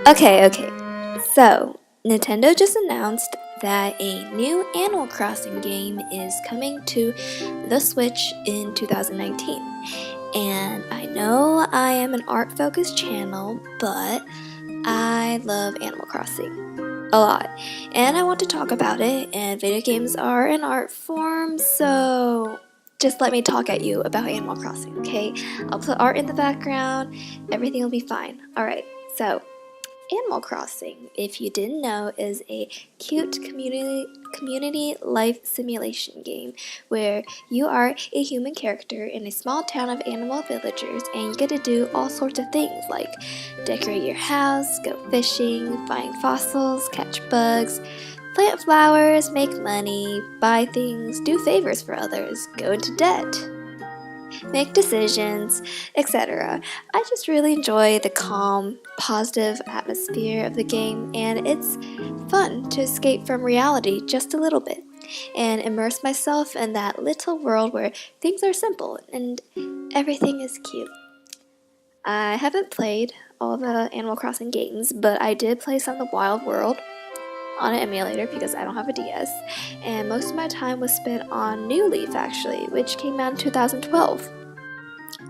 Okay. So, Nintendo just announced that a new Animal Crossing game is coming to the Switch in 2019. And I know I am an art focused channel, but I love Animal Crossing a lot. And I want to talk about it, and video games are an art form, so just let me talk at you about Animal Crossing, okay? I'll put art in the background, everything will be fine. Alright, so Animal Crossing, if you didn't know, is a cute community life simulation game where you are a human character in a small town of animal villagers and you get to do all sorts of things like decorate your house, go fishing, find fossils, catch bugs, plant flowers, make money, buy things, do favors for others, go into debt, make decisions, etc. I just really enjoy the calm, positive atmosphere of the game, and it's fun to escape from reality just a little bit and immerse myself in that little world where things are simple and everything is cute. I haven't played all the Animal Crossing games, but I did play some of the Wild World on an emulator because I don't have a DS, and most of my time was spent on New Leaf actually, which came out in 2012.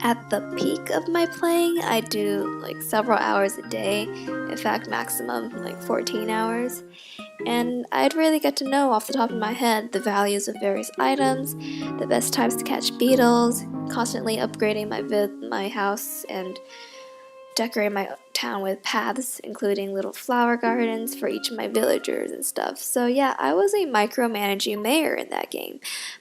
At the peak of my playing, I do like several hours a day, in fact maximum like 14 hours, and I'd really get to know off the top of my head the values of various items, the best times to catch beetles, constantly upgrading my house and decorate my town with paths, including little flower gardens for each of my villagers and stuff. So yeah, I was a micromanaging mayor in that game.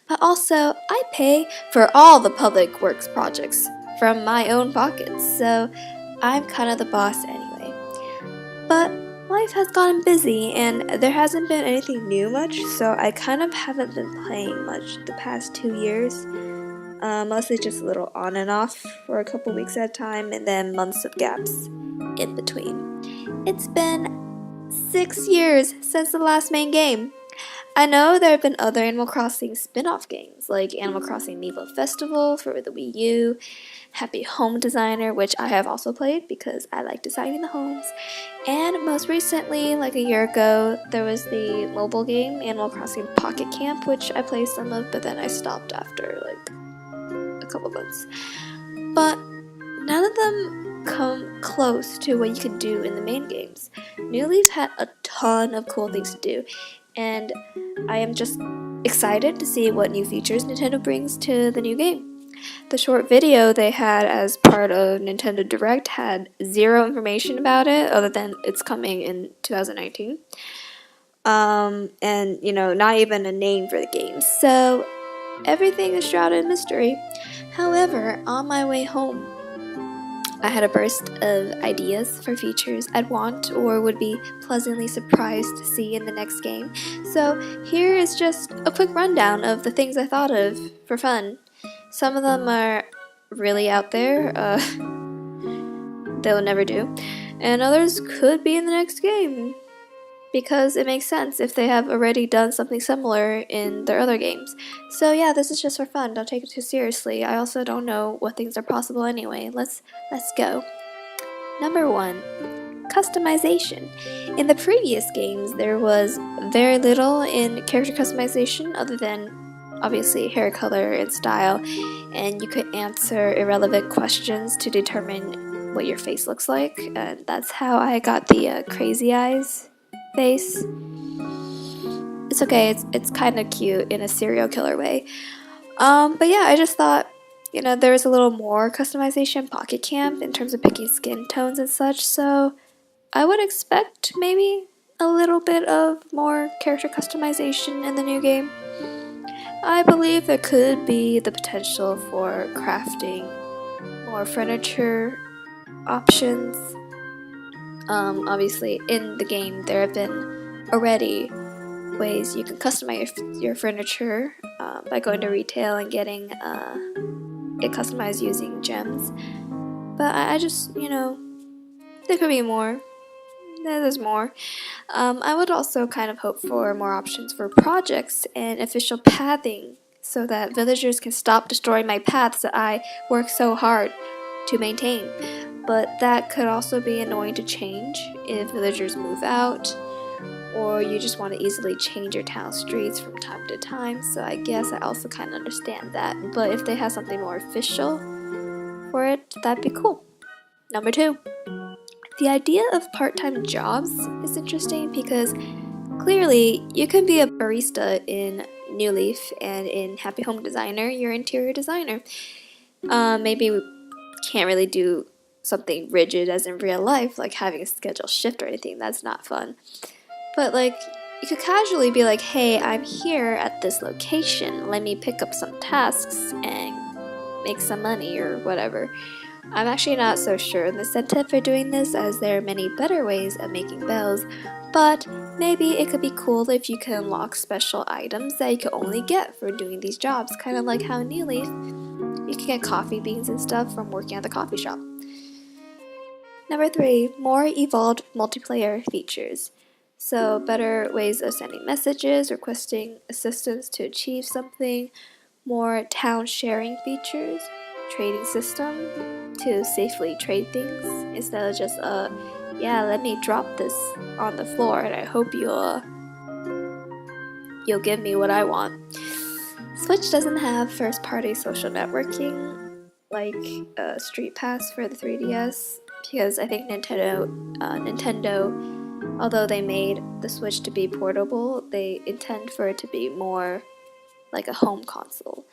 But also, I pay for all the public works projects from my own pockets, so I'm kind of the boss anyway. But life has gotten busy and there hasn't been anything new much, so I kind of haven't been playing much the past 2 years. Mostly just a little on and off for a couple weeks at a time, and then months of gaps in between. It's been 6 years since the last main game. I know there have been other Animal Crossing spin-off games, like Animal Crossing Mevo Festival for the Wii U, Happy Home Designer, which I have also played because I like designing the homes, and most recently, like a year ago, there was the mobile game Animal Crossing Pocket Camp, which I played some of, but then I stopped after like a couple months. But none of them come close to what you can do in the main games. New Leaf had a ton of cool things to do, and I am just excited to see what new features Nintendo brings to the new game. The short video they had as part of Nintendo Direct had zero information about it other than it's coming in 2019. And not even a name for the game. So everything is shrouded in mystery. However, on my way home, I had a burst of ideas for features I'd want or would be pleasantly surprised to see in the next game. So here is just a quick rundown of the things I thought of for fun. Some of them are really out there, they'll never do, and others could be in the next game, because it makes sense if they have already done something similar in their other games. So yeah, this is just for fun, don't take it too seriously. I also don't know what things are possible anyway. Let's go. Number 1. Customization. In the previous games, there was very little in character customization other than obviously hair color and style, and you could answer irrelevant questions to determine what your face looks like, and that's how I got the crazy eyes face. It's okay, it's kind of cute in a serial killer way. But yeah, I just thought, there was a little more customization in Pocket Camp in terms of picking skin tones and such, so I would expect maybe a little bit of more character customization in the new game. I believe there could be the potential for crafting more furniture options. Obviously, in the game, there have been already ways you can customize your furniture by going to retail and getting it customized using gems. But I just, there could be more. There's more. I would also kind of hope for more options for projects and official pathing so that villagers can stop destroying my paths that I work so hard to maintain. but that could also be annoying to change if villagers move out, or you just want to easily change your town streets from time to time, so I guess I also kind of understand that. But if they have something more official for it, that'd be cool. Number 2. The idea of part-time jobs is interesting because clearly you can be a barista in New Leaf, and in Happy Home Designer, you're interior designer. Maybe we can't really do something rigid as in real life, like having a scheduled shift or anything. That's not fun. But like, you could casually be like, hey, I'm here at this location. Let me pick up some tasks and make some money or whatever. I'm actually not so sure of the incentive for doing this, as there are many better ways of making bells, but maybe it could be cool if you can unlock special items that you can only get for doing these jobs, kind of like how in New Leaf, you can get coffee beans and stuff from working at the coffee shop. Number 3, more evolved multiplayer features. So better ways of sending messages, requesting assistance to achieve something, more town sharing features, trading system to safely trade things instead of just yeah, let me drop this on the floor and I hope you'll give me what I want. Switch doesn't have first-party social networking like Street Pass for the 3DS, because I think Nintendo, although they made the Switch to be portable, they intend for it to be more like a home console.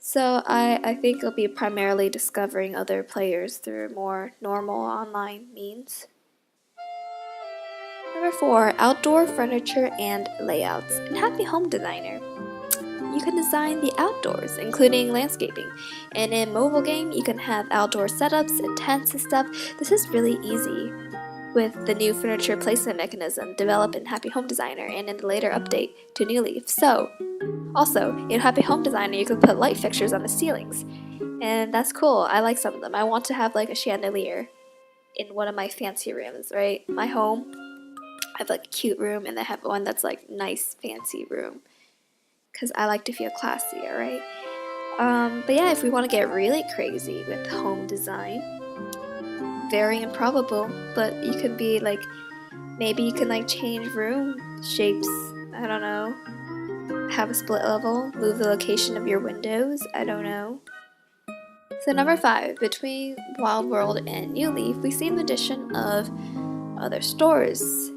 So I think it'll be primarily discovering other players through more normal online means. Number 4, outdoor furniture and layouts. In Happy Home Designer, you can design the outdoors, including landscaping. And in mobile game, you can have outdoor setups and tents and stuff. This is really easy with the new furniture placement mechanism developed in Happy Home Designer and in the later update to New Leaf. So, also, in Happy Home Designer, you can put light fixtures on the ceilings. And that's cool. I like some of them. I want to have like a chandelier in one of my fancy rooms, right? My home, I have like a cute room, and I have one that's like nice fancy room, because I like to feel classy, alright? But yeah, if we want to get really crazy with home design, very improbable, but you could be like, maybe you can like change room shapes, I don't know, have a split level, move the location of your windows, I don't know. So number 5, between Wild World and New Leaf, we see an addition of other stores,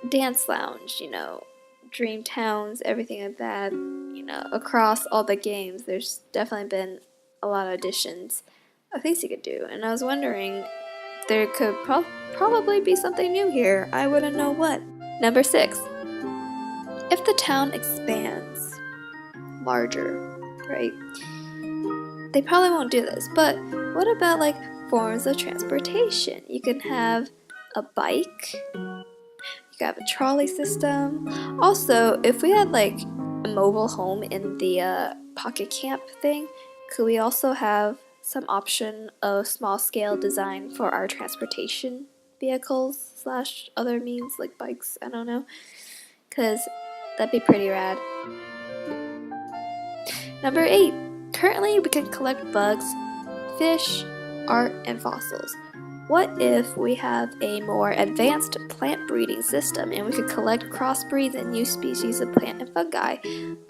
dance lounge, dream towns, everything like that. Across all the games, there's definitely been a lot of additions of things you could do, and I was wondering if there could probably be something new here. I wouldn't know what. Number 6, if the town expands larger, right? They probably won't do this, but what about like forms of transportation? You can have a bike, you can have a trolley system. Also, if we had like a mobile home in the pocket camp thing, could we also have some option of small scale design for our transportation vehicles / other means like bikes? I don't know, because that'd be pretty rad. Number 8, currently we can collect bugs, fish, art, and fossils. What if we have a more advanced plant breeding system and we could collect crossbreeds and new species of plant and fungi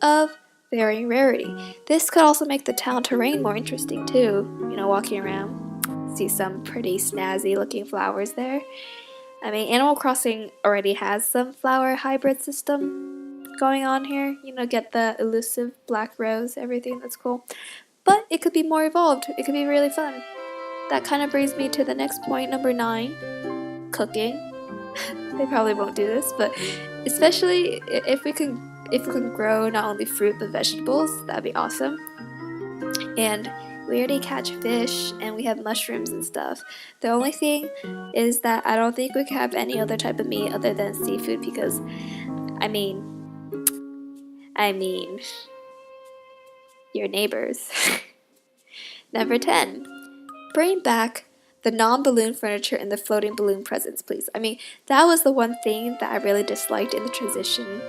of varying rarity? This could also make the town terrain more interesting too. Walking around, see some pretty snazzy looking flowers there. I mean, Animal Crossing already has some flower hybrid system going on here. Get the elusive black rose, everything, that's cool. But it could be more evolved. It could be really fun. That kind of brings me to the next point, number 9, cooking. They probably won't do this, but especially if we can grow not only fruit but vegetables, that'd be awesome. And we already catch fish and we have mushrooms and stuff. The only thing is that I don't think we can have any other type of meat other than seafood, because I mean your neighbors. Number 10, bring back the non-balloon furniture and the floating balloon presents, please. I mean, that was the one thing that I really disliked in the transition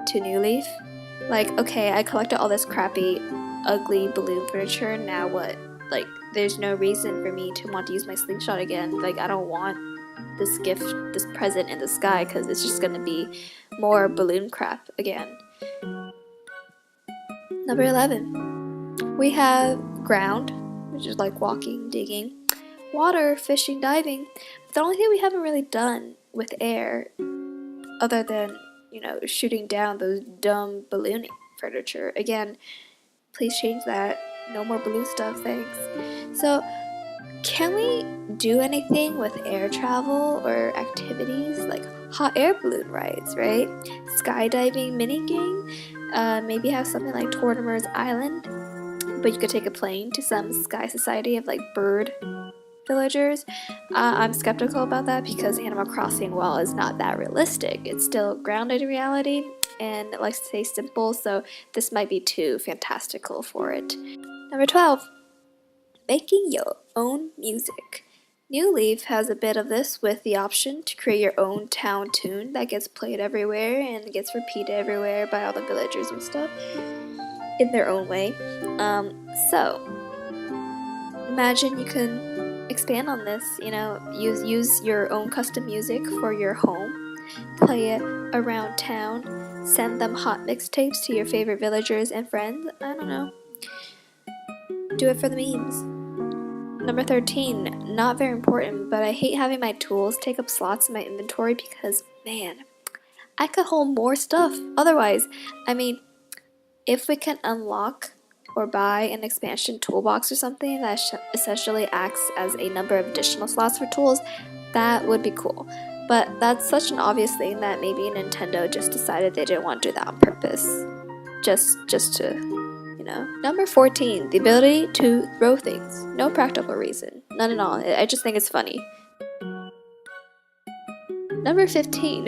to New Leaf. Like, okay, I collected all this crappy, ugly balloon furniture, now what? like, there's no reason for me to want to use my slingshot again. Like, I don't want this gift, this present in the sky, because it's just gonna be more balloon crap again. Number 11. We have ground, which is like walking, digging, water, fishing, diving. But the only thing we haven't really done with air, other than, you know, shooting down those dumb ballooning furniture. Again, please change that. No more balloon stuff, thanks. So, can we do anything with air travel or activities like hot air balloon rides, right? Skydiving mini game. Maybe have something like Tortimer's Island, but you could take a plane to some sky society of like bird villagers. I'm skeptical about that because Animal Crossing, while is not that realistic, it's still grounded in reality and it likes to stay simple, so this might be too fantastical for it. Number 12. Making your own music. New Leaf has a bit of this with the option to create your own town tune that gets played everywhere and gets repeated everywhere by all the villagers and stuff in their own way. So imagine you can expand on this, you know, use your own custom music for your home, play it around town, send them hot mixtapes to your favorite villagers and friends. I don't know. Do it for the memes. Number 13, not very important, but I hate having my tools take up slots in my inventory because, man, I could hold more stuff otherwise. I mean, if we can unlock or buy an expansion toolbox or something that essentially acts as a number of additional slots for tools, that would be cool. But that's such an obvious thing that maybe Nintendo just decided they didn't want to do that on purpose. Just to, you know. Number 14, the ability to throw things. No practical reason. None at all. I just think it's funny. Number 15,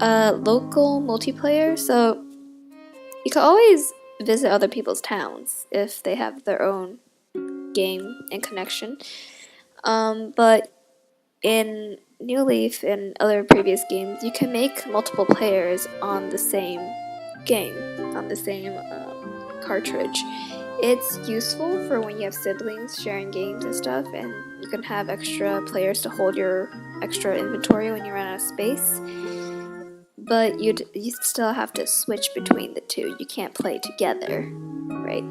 local multiplayer. So you can always visit other people's towns if they have their own game and connection. But in New Leaf and other previous games, you can make multiple players on the same game, on the same cartridge. It's useful for when you have siblings sharing games and stuff, and you can have extra players to hold your extra inventory when you run out of space. But you still have to switch between the two. You can't play together, right?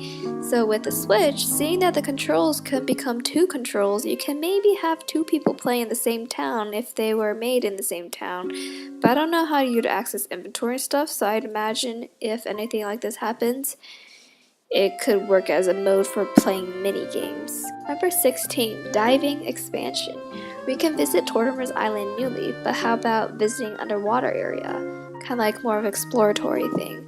So with the Switch, seeing that the controls could become two controls, you can maybe have two people play in the same town if they were made in the same town. But I don't know how you'd access inventory and stuff, so I'd imagine if anything like this happens, it could work as a mode for playing mini games. Number 16, diving expansion. We can visit Tortimer's Island New Leaf, but how about visiting underwater area? Kind of like more of an exploratory thing.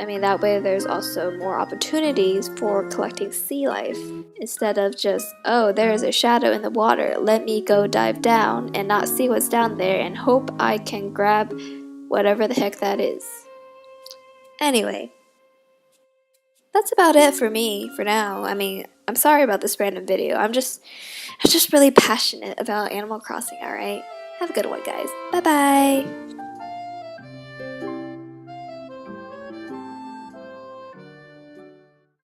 I mean, that way there's also more opportunities for collecting sea life. Instead of just, oh, there is a shadow in the water, let me go dive down and not see what's down there and hope I can grab whatever the heck that is. Anyway, that's about it for me for now. I mean, I'm sorry about this random video. I'm just really passionate about Animal Crossing, alright? Have a good one, guys. Bye-bye!